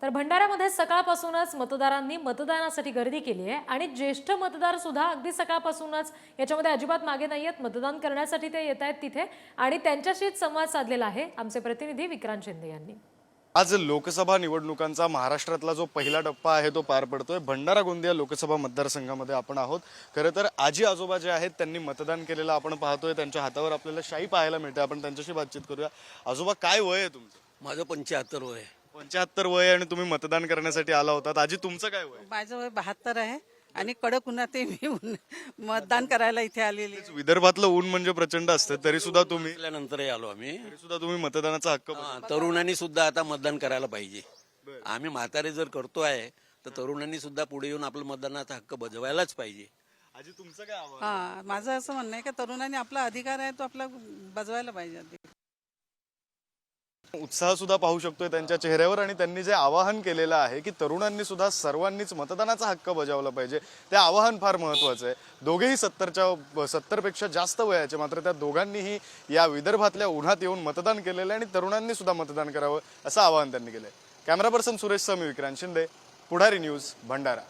तर भंडाऱ्यामध्ये सकाळपासूनच मतदारांनी मतदानासाठी गर्दी केली आहे आणि ज्येष्ठ मतदार सुद्धा अगदी सकाळपासूनच याच्यामध्ये अजिबात मागे नाहीयेत। मतदान करण्यासाठी ते येत आहेत तिथे आणि त्यांच्याशीच संवाद साधलेला आहे आमचे प्रतिनिधी विक्रांत शिंदे यांनी। आज लोकसभा निवडणुकांचा महाराष्ट्रातला जो पहिला टप्पा आहे तो पार पडतोय। भंडारा गोंदिया लोकसभा मतदारसंघामध्ये आपण आहोत। खरं तर आजी आजोबा जे आहेत त्यांनी मतदान केलेलं आपण पाहतोय। त्यांच्या हातावर आपल्याला शाई पाहायला मिळते। आपण त्यांच्याशी बातचीत करूया। आजोबा, काय वय आहे तुमचं? माझं 75 वय आहे। 75 वय आहे आणि तुम्ही मतदान करण्यासाठी आला होतात। आजी, तुमचं काय वय? माझं वय 72 आहे आणि कडक उन्हात मी मतदान करायला इथे आलेली आहे। विदर्भातलं ऊन म्हणजे प्रचंड असतं, तरी सुद्धा तुम्ही त्यानंतरही आलो आम्ही। मतदानाचा हक्क तरुणांनी सुद्धा आता मतदान करायला पाहिजे। आम्ही म्हातारे जर करतोय तर तरुणांनी सुद्धा पुढे येऊन आपला मतदानाचा हक्क बजावायलाच पाहिजे। आजी, तुमचं काय आव्हान? हा, माझं असं म्हणणं आहे की तरुणांनी आपला अधिकार आहे तो आपला बजवायला पाहिजे। उत्साह सुद्धा पाहू शकतोय त्यांच्या चेहऱ्यावर आणि त्यांनी जे आवाहन केलेलं आहे की तरुणांनी सुद्धा सर्वांनीच मतदानाचा हक्क बजावला पाहिजे, ते आवाहन फार महत्त्वाचं आहे। दोघेही 70 पेक्षा जास्त वयाचे, मात्र त्या दोघांनीही या विदर्भातल्या उन्हात येऊन मतदान केलेलं आहे आणि तरुणांनी सुद्धा मतदान करावं असं आवाहन त्यांनी केलंय। कॅमेरा पर्सन सुरेश सह, मी विक्रांत शिंदे, पुढारी न्यूज, भंडारा।